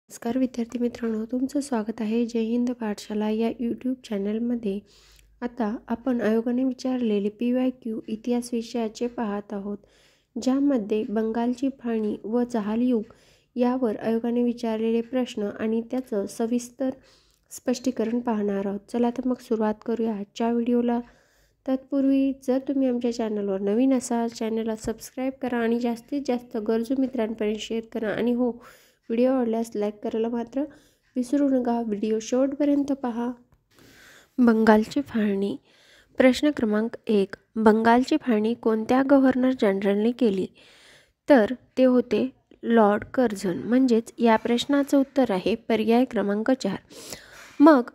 नमस्कार विद्यार्थी मित्रांनो, तुमचं स्वागत आहे जय हिंद पाठशाला या यूट्यूब चॅनलमध्ये. आता आपण आयोगाने विचारलेले PYQ इतिहास विषयाचे पाहत आहोत, ज्यामध्ये बंगालची फाळणी व जहाल युग यावर आयोगाने विचारलेले प्रश्न आणि त्याचं सविस्तर स्पष्टीकरण पाहणार आहोत. चला तर मग सुरुवात करूया आजच्या व्हिडिओला. तत्पूर्वी जर तुम्ही आमच्या चॅनलवर नवीन असाल, चॅनलला सबस्क्राईब करा आणि जास्तीत जास्त गरजू मित्रांपर्यंत शेअर करा. आणि हो, व्हिडिओ आवडल्यास लाईक करायला मात्र विसरू नका. व्हिडिओ शेवटपर्यंत पहा. बंगालची फाळणी. प्रश्न क्रमांक 1. बंगालची फाळणी कोणत्या गव्हर्नर जनरलने केली? तर ते होते लॉर्ड कर्झन. म्हणजेच या प्रश्नाचं उत्तर आहे पर्याय क्रमांक 4. मग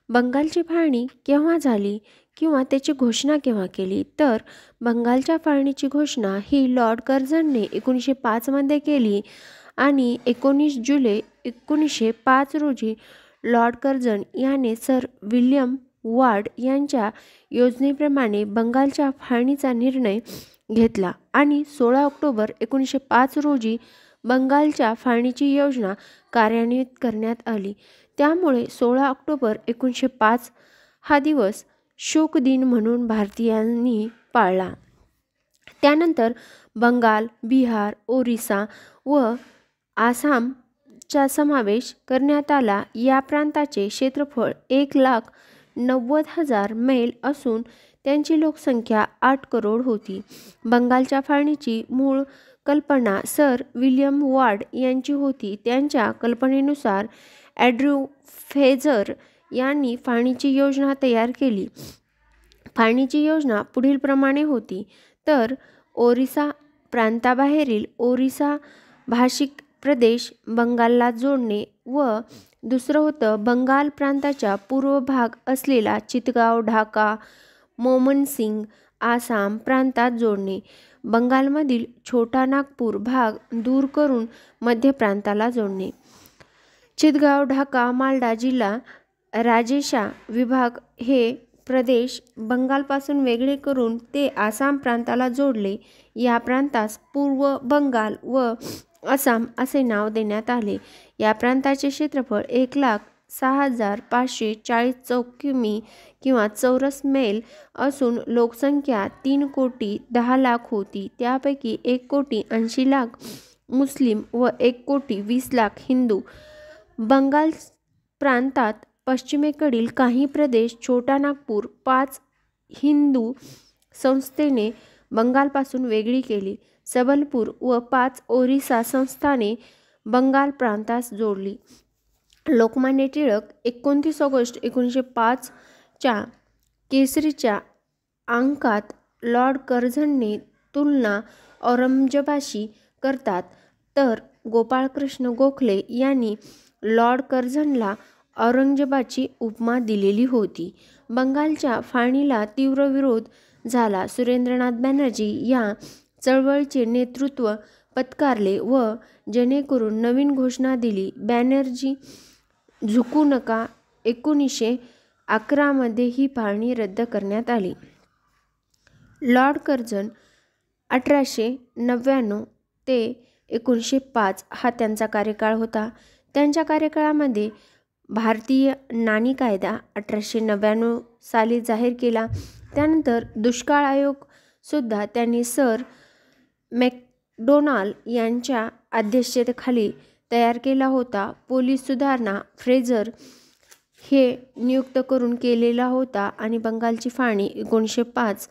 बंगालची फाळणी केव्हा झाली किंवा त्याची घोषणा केव्हा केली? तर बंगालच्या फाळणीची घोषणा ही लॉर्ड कर्झनने 1905 मध्ये केली आणि 19 जुलै 1905 रोजी लॉर्ड कर्झन याने सर विल्यम वॉर्ड यांच्या योजनेप्रमाणे बंगालच्या फाळणीचा निर्णय घेतला आणि 16 ऑक्टोबर 1905 रोजी बंगालच्या फाळणीची योजना कार्यान्वित करण्यात आली. त्यामुळे 16 ऑक्टोबर 1905 हा दिवस शोक दिन म्हणून भारतीयांनी पाळला. त्यानंतर बंगाल, बिहार, ओरिसा व आसामचा समावेश करण्यात आला. या प्रांताचे क्षेत्रफळ 1,90,000 मैल असून त्यांची लोकसंख्या 8 करोड होती. बंगालच्या फाळणीची मूळ कल्पना सर विल्यम वॉर्ड यांची होती. त्यांच्या कल्पनेनुसार अँड्र्यू फ्रेझर यांनी फाळणीची योजना तयार केली. फाळणीची योजना पुढीलप्रमाणे होती. तर ओरिसा प्रांताबाहेरील ओरिसा भाषिक प्रदेश बंगालला जोडणे व दुसरं होतं बंगाल प्रांताच्या पूर्व भाग असलेला चितगाव, ढाका, मोमनसिंग, आसाम प्रांतात जोडणे. बंगालमधील छोटा नागपूर भाग दूर करून मध्य प्रांताला जोडणे. चितगाव, ढाका, मालडा जिल्हा, राजेशा विभाग हे प्रदेश बंगालपासून वेगळे करून ते आसाम प्रांताला जोडले. या प्रांतास पूर्व बंगाल व आसाम असे नाव देण्यात आले. या प्रांताचे क्षेत्रफळ 1,06,540 चौरस किमी किंवा चौरस मैल असून लोकसंख्या 3,10,00,000 होती. त्यापैकी 1,80,00,000 मुस्लिम व 1,20,00,000 हिंदू. बंगाल प्रांतात पश्चिमेकडील काही प्रदेश छोटा नागपूर 5 हिंदू संस्थाने बंगालपासून वेगळी केली. सबलपूर व 5 ओरिसा संस्थाने बंगाल प्रांतास जोडली. लोकमान्य टिळक 29 ऑगस्ट 1905 च्या केसरीच्या अंकात लॉर्ड कर्झनने तुलना औरंगजेबाशी करतात. तर गोपाळकृष्ण गोखले यांनी लॉर्ड कर्झनला औरंगजेबाची उपमा दिलेली होती. बंगालच्या फाळणीला तीव्र विरोध झाला. सुरेंद्रनाथ बॅनर्जी या चळवळीचे नेतृत्व पत्कारले व जेणेकरून नवीन घोषणा दिली. बॅनर्जी झुकू नका. 1911 मध्ये ही फाळणी रद्द करण्यात आली. लॉर्ड कर्झन 1899 ते 1905 हा त्यांचा कार्यकाळ होता. त्यांच्या कार्यकाळामध्ये भारतीय नाणी कायदा 1899 साली जाहीर केला. त्यानंतर दुष्काळ आयोग सुद्धा त्यांनी सर मॅकडोनाल्ड यांच्या अध्यक्षतेखाली तयार केला होता. पोलीस सुधारणा फ्रेझर हे नियुक्त करून केलेला होता आणि बंगालची फाळणी 1905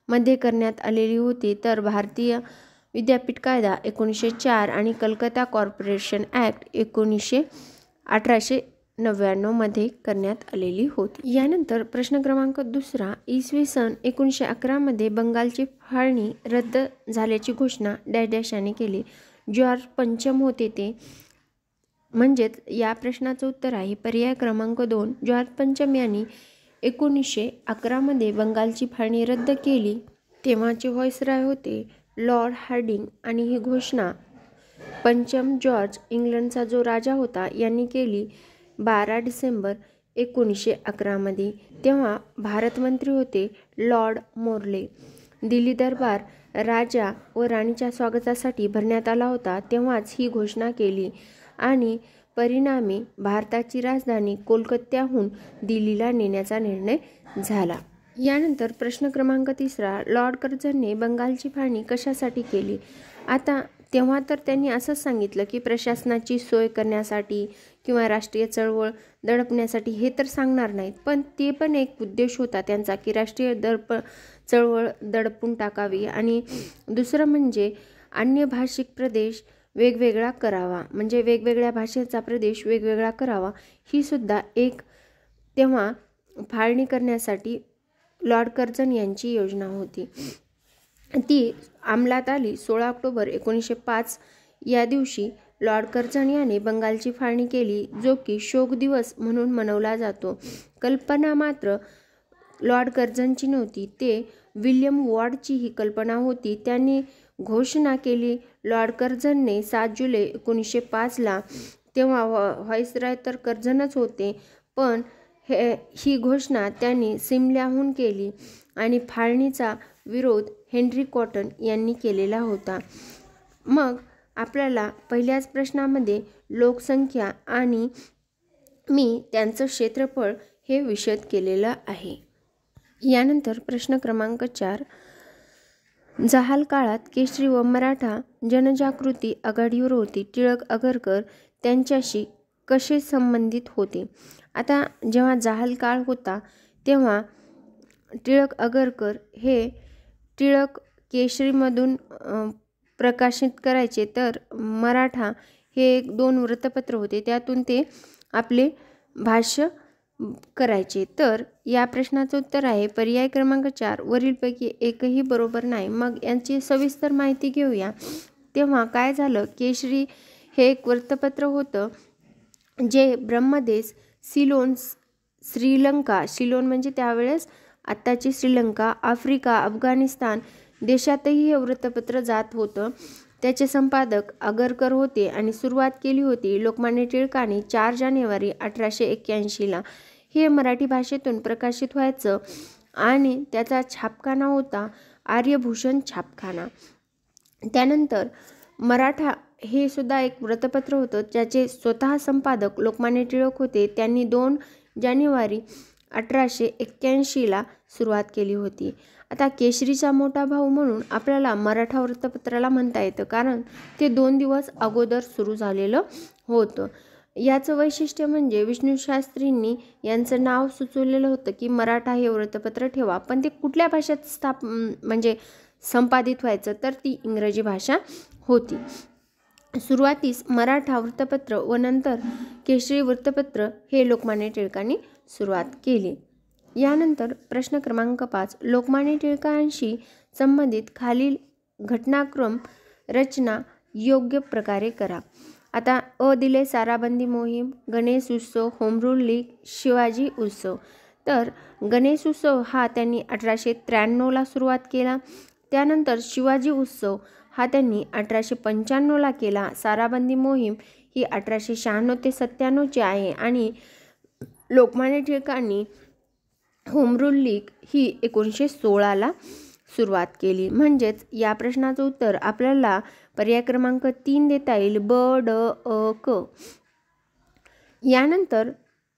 मध्ये करण्यात आलेली होती. तर भारतीय विद्यापीठ कायदा 1904 आणि कलकत्ता कॉर्पोरेशन ॲक्ट 1899 मध्ये करण्यात आलेली होती. यानंतर प्रश्न क्रमांक 2. इसवी सन 1911 मध्ये बंगालची फाळणी रद्द झाल्याची घोषणा डॅश याने केली. जॉर्ज पंचम होते ते. म्हणजेच या प्रश्नाचं उत्तर आहे पर्याय क्रमांक 2. जॉर्ज पंचम यांनी 1911 मध्ये बंगालची फाळणी रद्द केली. तेव्हाचे व्हाईसरॉय होते लॉर्ड हार्डिंग आणि ही घोषणा पंचम जॉर्ज, इंग्लंडचा जो राजा होता, यांनी केली 12 डिसेंबर 1911 मध्ये. तेव्हा भारतमंत्री होते लॉर्ड मोर्ले. दिल्ली दरबार राजा व राणीच्या स्वागतासाठी भरण्यात आला होता. तेव्हाच ही घोषणा केली आणि परिणामी भारताची राजधानी कोलकात्याहून दिल्लीला नेण्याचा निर्णय झाला. यानंतर प्रश्न क्रमांक 3, लॉर्ड कर्झनने बंगालची फाळणी कशासाठी केली? आता तेव्हा तर त्यांनी असंच सांगितलं की प्रशासनाची सोय करण्यासाठी किंवा राष्ट्रीय चळवळ दडपण्यासाठी, हे तर सांगणार नाहीत, पण ते पण एक उद्देश होता त्यांचा की राष्ट्रीय चळवळ दडपून टाकावी. आणि दुसरं म्हणजे अन्य भाषिक प्रदेश वेगवेगळा करावा, म्हणजे वेगवेगळ्या भाषेचा प्रदेश वेगवेगळा करावा, ही सुद्धा एक तेव्हा फाळणी करण्यासाठी लॉर्ड कर्झन यांची योजना होती. ती अंमलात आली 16 ऑक्टोबर 1905 या दिवशी लॉर्ड कर्झन याने बंगालची फाळणी केली, जो की शोक दिवस म्हणून मनवला जातो. कल्पना मात्र लॉर्ड कर्झनची नव्हती, ते विल्यम वॉर्डची ही कल्पना होती. त्यांनी घोषणा केली लॉर्ड कर्झनने 7 जुलै 1905ला. तेव्हा व्हाईसरॉय तर कर्झनच होते, पण ही घोषणा त्यांनी सिमल्याहून केली आणि फाळणीचा विरोध हेनरी कॉटन यांनी केलेला होता. मग आपल्याला पहिल्याच प्रश्नामध्ये लोकसंख्या आणि मी त्यांचं क्षेत्रफळ हे विशद केलेलं आहे. यानंतर प्रश्न क्रमांक 4, जहाल काळात केशरी व मराठा जनजागृती आघाडीवर होती. टिळक आगरकर त्यांच्याशी कसे संबंधित होते? आता जेव्हा जहाल काळ होता तेव्हा टिळक आगरकर हे टिळक केसरीमधून प्रकाशित करायचे, तर मराठा हे 2 वृत्तपत्र होते, त्यातून ते आपले भाष्य करायचे. तर या प्रश्नाचं उत्तर आहे पर्याय क्रमांक 4, वरीलपैकी एकही बरोबर नाही. मग यांची सविस्तर माहिती घेऊया. तेव्हा काय झालं, केसरी हे एक वृत्तपत्र होतं जे ब्रह्मदेश, सिलोन, श्रीलंका, सिलोन म्हणजे त्यावेळेस आत्ताची श्रीलंका, आफ्रिका, अफगाणिस्तान देशातही हे वृत्तपत्र जात होतं. त्याचे संपादक आगरकर होते आणि सुरुवात केली होती लोकमान्य टिळकांनी 4 जानेवारी 1881ला. हे मराठी भाषेतून प्रकाशित व्हायचं आणि त्याचा छापखाना होता आर्यभूषण छापखाना. त्यानंतर मराठा हे सुद्धा एक वृत्तपत्र होतं, ज्याचे स्वतः संपादक लोकमान्य टिळक होते. त्यांनी 2 जानेवारी 1881ला सुरुवात केली होती. आता केसरीचा मोठा भाऊ म्हणून आपल्याला मराठा वृत्तपत्राला म्हणता येतं, कारण ते 2 दिवस अगोदर सुरू झालेलं होतं. याचं वैशिष्ट्य म्हणजे विष्णुशास्त्रींनी यांचं नाव सुचवलेलं होतं की मराठा हे वृत्तपत्र ठेवा, पण ते कुठल्या भाषेत म्हणजे संपादित व्हायचं, तर ती इंग्रजी भाषा होती. सुरुवातीस मराठा वृत्तपत्र व नंतर केसरी वृत्तपत्र हे लोकमान्य टिळकांनी सुरुवात केली. यानंतर प्रश्न क्रमांक 5, लोकमान्य टिळकांशी संबंधित खालील घटनाक्रम रचना योग्य प्रकारे करा. आता अ दिले साराबंदी मोहीम, गणेश उत्सव, होम रूल लीग, शिवाजी उत्सव. तर गणेश उत्सव हा त्यांनी 1893ला सुरुवात केला. त्यानंतर शिवाजी उत्सव हा त्यांनी 1895ला केला. साराबंदी मोहीम ही 1896 ते 97ची आहे आणि लोकमान्य टिळकांनी होम रूल लीग ही 1916ला सुरुवात केली. म्हणजेच या प्रश्नाचं उत्तर आपल्याला पर्याय क्रमांक 3 देता येईल, ब, ड, अ, क. यानंतर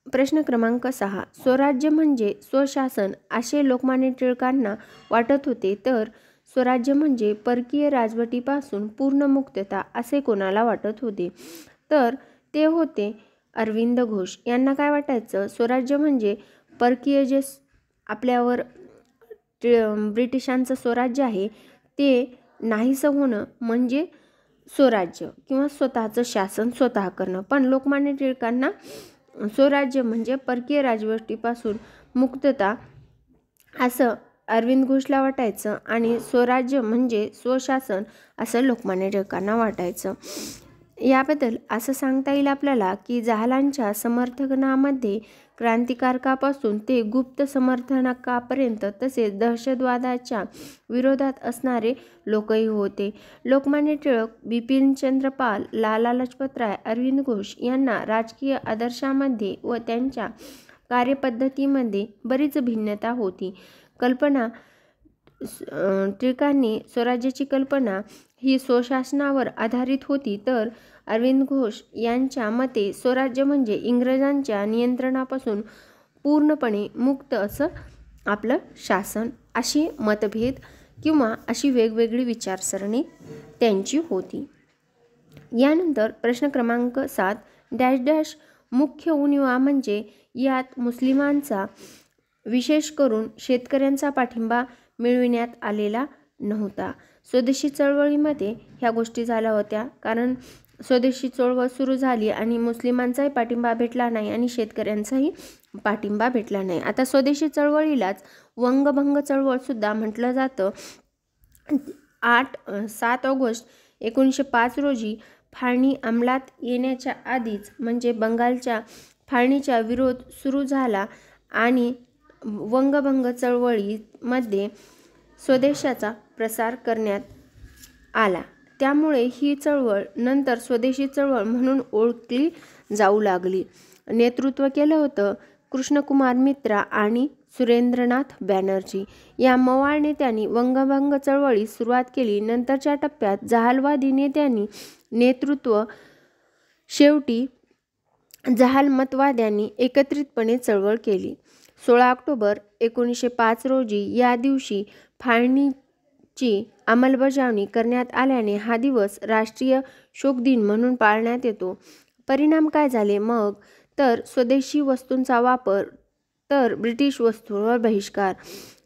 प्रश्न क्रमांक 6, स्वराज्य म्हणजे स्वशासन असे लोकमान्य टिळकांना वाटत होते, तर स्वराज्य म्हणजे परकीय राजवटीपासून पूर्ण मुक्तता असे कोणाला वाटत होते? तर ते होते अरविंद घोष. यांना काय वाटायचं, स्वराज्य म्हणजे परकीय जे आपल्यावर ब्रिटिशांचं स्वराज्य आहे ते नाहीसं होणं म्हणजे स्वराज्य किंवा स्वतःचं शासन स्वतः करणं. पण लोकमान्य टिळकांना स्वराज्य म्हणजे परकीय राजवटीपासून मुक्तता असं अरविंद घोषला वाटायचं आणि स्वराज्य म्हणजे स्वशासन असं लोकमान्य टिळकांना वाटायचं. याबद्दल असं सांगता येईल आपल्याला की जहालांच्या समर्थनामध्ये क्रांतिकारकापासून ते गुप्त समर्थकापर्यंत तसेच दहशतवादाच्या विरोधात असणारे लोकही होते. लोकमान्य टिळक, बिपिनचंद्र पाल, लाला लजपतराय, अरविंद घोष यांना राजकीय आदर्शामध्ये व त्यांच्या कार्यपद्धतीमध्ये बरीच भिन्नता होती. टिळकांनी स्वराज्याची कल्पना ही स्वशासनावर आधारित होती, तर अरविंद घोष यांच्या मते स्वराज्य म्हणजे इंग्रजांच्या नियंत्रणापासून पूर्णपणे मुक्त असं आपलं शासन, अशी मतभेद किंवा अशी वेगवेगळी विचारसरणी त्यांची होती. यानंतर प्रश्न क्रमांक 7 डॅश डॅश मुख्य उणिवा म्हणजे यात मुस्लिमांचा विशेष करून शेतकऱ्यांचा पाठिंबा मिळविण्यात आलेला नव्हता. स्वदेशी चळवळीमध्ये ह्या गोष्टी झाल्या होत्या, कारण स्वदेशी चळवळ सुरू झाली आणि मुस्लिमांचाही पाठिंबा भेटला नाही आणि शेतकऱ्यांचाही पाठिंबा भेटला नाही. आता स्वदेशी चळवळीलाच वंगभंग चळवळ सुद्धा म्हटलं जातं. 7 ऑगस्ट 1905 रोजी फाळणी अंमलात येण्याच्या आधीच म्हणजे बंगालच्या फाळणीचा विरोध सुरू झाला आणि वंगभंग चळवळीमध्ये स्वदेशाचा प्रसार करण्यात आला. त्यामुळे ही चळवळ नंतर स्वदेशी चळवळ म्हणून ओळखली जाऊ लागली. नेतृत्व केलं होतं कृष्णकुमार मित्रा आणि सुरेंद्रनाथ बॅनर्जी या मवाळ नेत्यांनी वंगभंग चळवळीस सुरुवात केली. नंतरच्या टप्प्यात जहालवादी नेत्यांनी नेतृत्व, शेवटी जहालमतवाद्यांनी एकत्रितपणे चळवळ केली. 16 ऑक्टोबर 1905 रोजी या दिवशी फाळणीची अंमलबजावणी करण्यात आल्याने हा दिवस राष्ट्रीय शोक दिन म्हणून पाळण्यात येतो. परिणाम काय झाले मग तर स्वदेशी वस्तूंचा वापर तर ब्रिटिश वस्तूंवर बहिष्कार.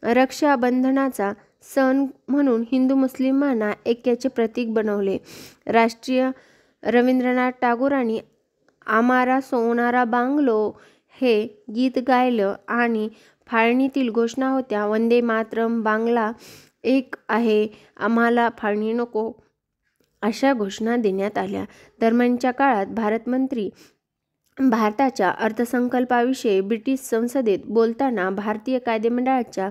रक्षाबंधनाचा सण म्हणून हिंदू मुस्लिमांना ऐक्याचे प्रतीक बनवले. राष्ट्रीय रवींद्रनाथ टागोरांनी आमारा सोनारा बांगलो हे गीत गायलं आणि फाळणीतील घोषणा होत्या वंदे मातरम, बांगला एक आहे, आम्हाला फाळणी नको, अशा घोषणा देण्यात आल्या. दरम्यानच्या काळात भारतमंत्री भारताच्या अर्थसंकल्पाविषयी ब्रिटिश संसदेत बोलताना भारतीय कायदेमंडळाच्या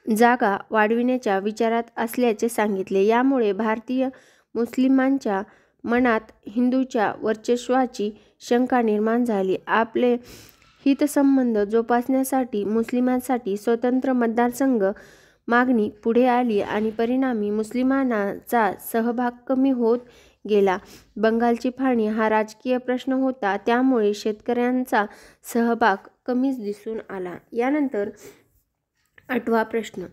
जागा वाढविण्याच्या विचारात असल्याचे सांगितले. यामुळे भारतीय मुस्लिमांच्या मनात हिंदूंच्या वर्चस्वाची शंका निर्माण झाली. आपले हितसंबंध जोपासण्यासाठी मुस्लिमांसाठी स्वतंत्र मतदारसंघ मागणी पुढे आली आणि परिणामी मुस्लिमांचा सहभाग कमी होत गेला. बंगालची फाळणी हा राजकीय प्रश्न होता, त्यामुळे शेतकऱ्यांचा सहभाग कमीच दिसून आला. यानंतर 8वा प्रश्न,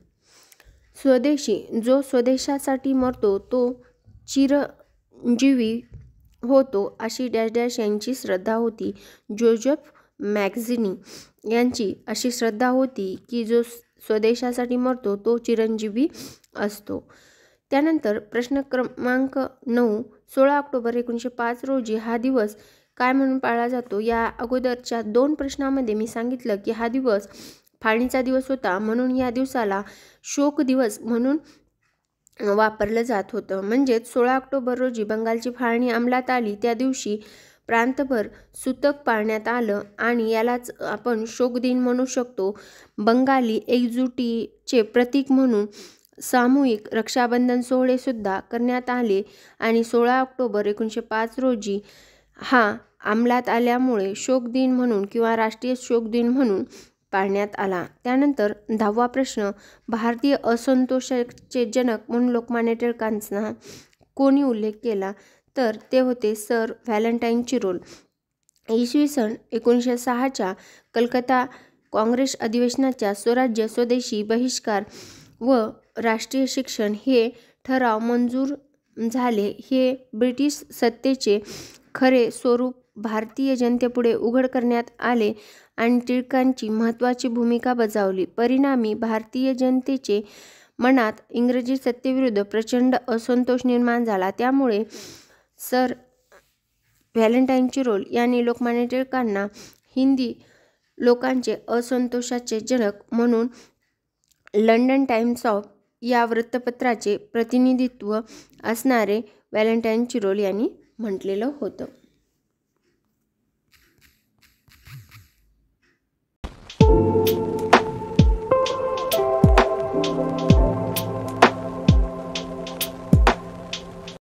स्वदेशी जो स्वदेशासाठी मरतो तो चिरंजीवी होतो अशी डॅश डॅश यांची श्रद्धा होती. जोझेफ मॅझिनी यांची अशी श्रद्धा होती की जो स्वदेशासाठी मरतो तो चिरंजीवी असतो. त्यानंतर प्रश्न क्रमांक 9 16 ऑक्टोबर 1905 रोजी हा दिवस काय म्हणून पाळला जातो. या अगोदरच्या 2 प्रश्नामध्ये मी सांगितलं की हा दिवस फाळणीचा दिवस होता, म्हणून या दिवसाला शोक दिवस म्हणून वापरलं जात होतं. म्हणजेच 16 ऑक्टोबर रोजी बंगालची फाळणी अंमलात आली, त्या दिवशी प्रांतभर सूतक पाळण्यात आलं आणि यालाच आपण शोक दिन म्हणू शकतो. बंगाली एकजुटीचे प्रतीक म्हणून सामूहिक रक्षाबंधन सोहळे सुद्धा करण्यात आले आणि 16 ऑक्टोबर 1905 रोजी हा अंमलात आल्यामुळे शोक दिन म्हणून किंवा राष्ट्रीय शोक दिन म्हणून पाळण्यात आला. त्यानंतर 10वा प्रश्न, भारतीय असंतोषाचे जनक म्हणून लोकमान्य टिळकांचा कोणी उल्लेख केला तर ते होते सर व्हॅलेंटाईन चिरोल. इसवी सन 1906च्या कलकत्ता काँग्रेस अधिवेशनाच्या स्वराज्य, स्वदेशी, बहिष्कार व राष्ट्रीय शिक्षण हे ठराव मंजूर झाले. हे ब्रिटिश सत्तेचे खरे स्वरूप भारतीय जनतेपुढे उघड करण्यात आले आणि टिळकांची महत्त्वाची भूमिका बजावली. परिणामी भारतीय जनतेचे मनात इंग्रजी सत्तेविरुद्ध प्रचंड असंतोष निर्माण झाला. त्यामुळे सर व्हॅलेंटाईन चिरोल यांनी लोकमान्य टिळकांना हिंदी लोकांचे असंतोषाचे जनक म्हणून लंडन टाइम्स ऑफ या वृत्तपत्राचे प्रतिनिधित्व असणारे व्हॅलेंटाईन चिरोल यांनी म्हटलेलं होतं.